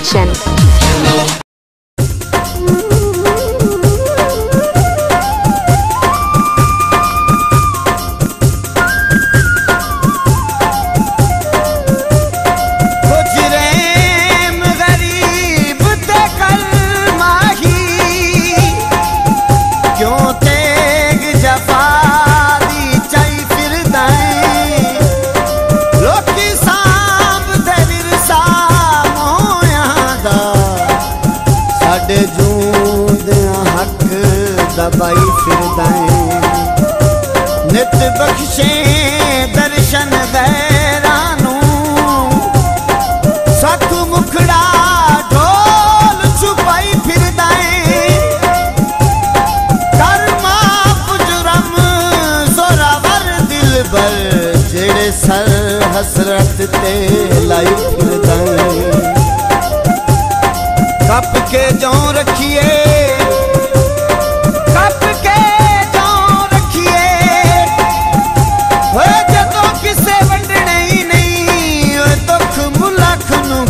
Production. दबाई फिरदाएं नित बख्शे दर्शन गैरानू सत मुखड़ा ढोल छुपाई फिरदाएं कर्मा पुजरम जोरावर दिल बर जेड़े सर हसरत ते लाई फिरदाएं कप के जो रखिए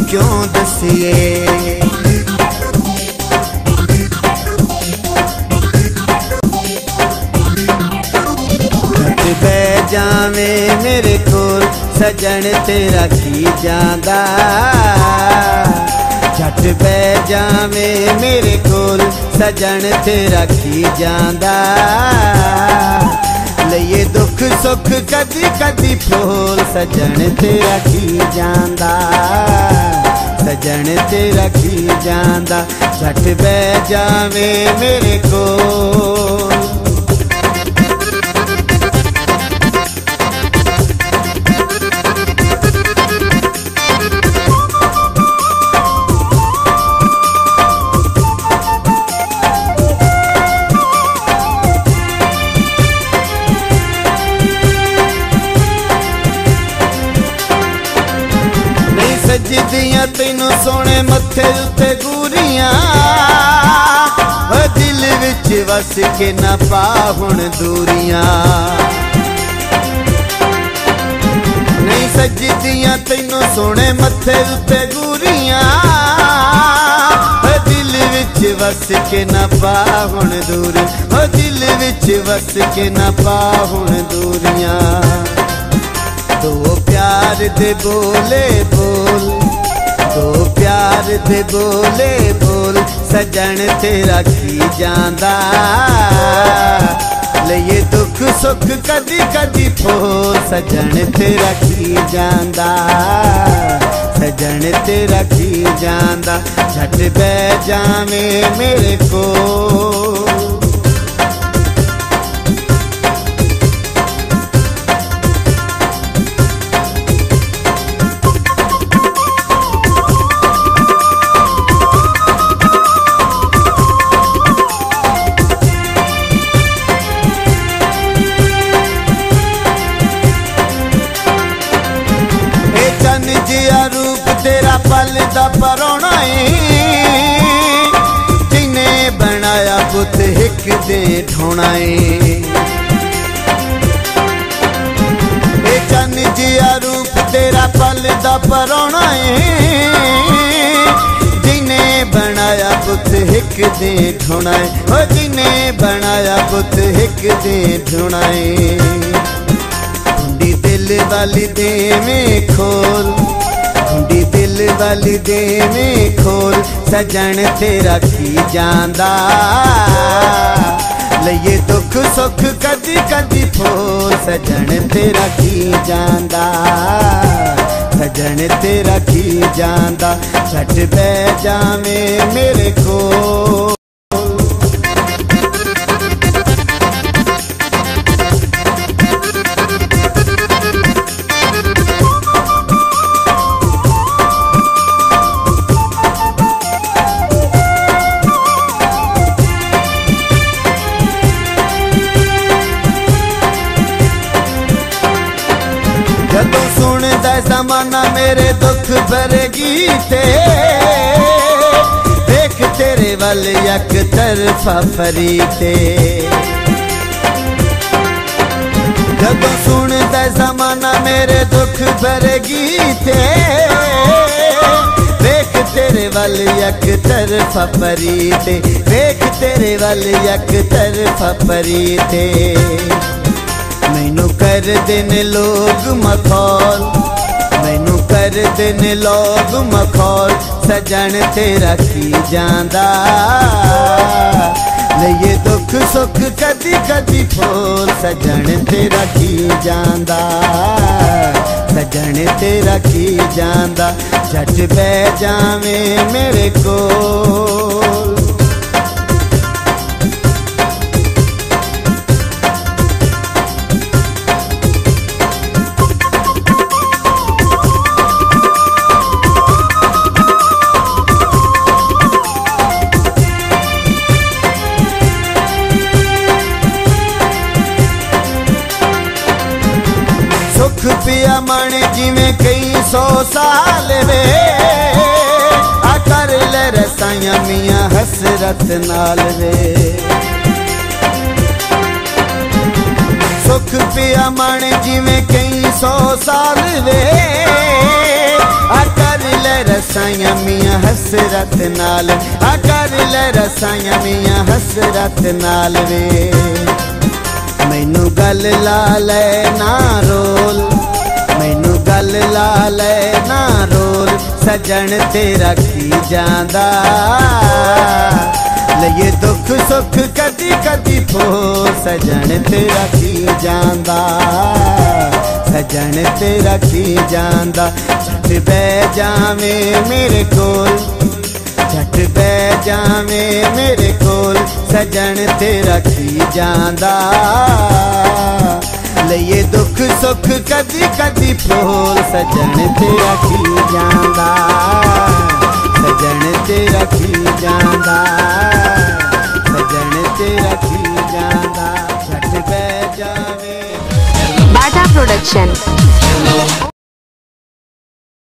क्यों दसिए बह जावे मेरे कोल सजन तेरा की जांदा झट बह जावे मेरे कोल सजन तेरा की जांदा लइए दुख सुख कदी कदी फूल सजन तेरा की जांदा सजन तेरा की जांदा झट बह जावे मेरे कोल सजदियां तैनू सोने मत्थे उत्ते गूरियां दिल विच वस के ना पा हुण दूरियां नहीं सजदियां तैनू सोने मत्थे उत्ते गूरियां दिल विच वस के ना पा हुण दूरी दिल विच वस के ना पा हुण दूरियां दो प्यार दे बोले बोल दो प्यार दे बोले बोल सजन तेरा की जांदा लइए दुख सुख कदी कदी फूल सजन तेरा की जांदा सजन तेरा की जांदा झट बह जावे मेरे कोल रूप तेरा पल दा परोना जिन्हें बनाया पुत हिक दे ढोना चन जिया रूप तेरा पल दा परोना जिन्हें बनाया पुत हिक दे ढोना जिन्हें बनाया पुत हिक दे ढोना कुंडी दिल वाली दे में खोल कुंडी दिल वाली दे में खोल सजन तेरा की जांदा लइए दुख सुख कदी कदी फूल सजन तेरा की जांदा सजन तेरा की जांदा झट बह जावे मेरे कोल जदों सुनदा ज़माना मेरे दुख भरे गीते देख तेरे वाल एक तरफा फरीते जदों सुनदा ज़माना मेरे दुख भरे गीते देख तेरे वल यक तरफा परीते, वेख तेरे वल यक तरफा परीते। मैनू कर दिन लोग मखौल, मैनू कर दिन लोग मखौल, सजन तेरा की जांदा। ये दुख सुख कदी कदी फोल, सजन तेरा की जांदा, सजन तेरा की जांदा। झट बह जावे मेरे कोल। सुख पिया मन जिमें कई 100 साल वे, आ कर ले रसाइयां मियां हसरत नाल वे। सुख पिया मन जिमें कई 100 साल वे, आ कर ले रसाइयां मियां हसरत नाल, आ कर ले रसाइयां मियां हसरत नाल वे। मैनू गल ला ले ना रोल, मैनू गल ला ले ना रोल, सजन तेरा की जांदा। ये दुख सुख कदी कदी फोल, सजन तेरा की जांदा, सजन तेरा की जांदा। झट बह जावे मेरे कोल, झट बह जावे मेरे कोल, सजन तेरा की जांदा। ये दुख सुख कदी कदी फोल, सजन तेरा की जांदा, सजन तेरा की जांदा, सजन तेरा की जांदा। झट बह जावे। बाटा प्रोडक्शन।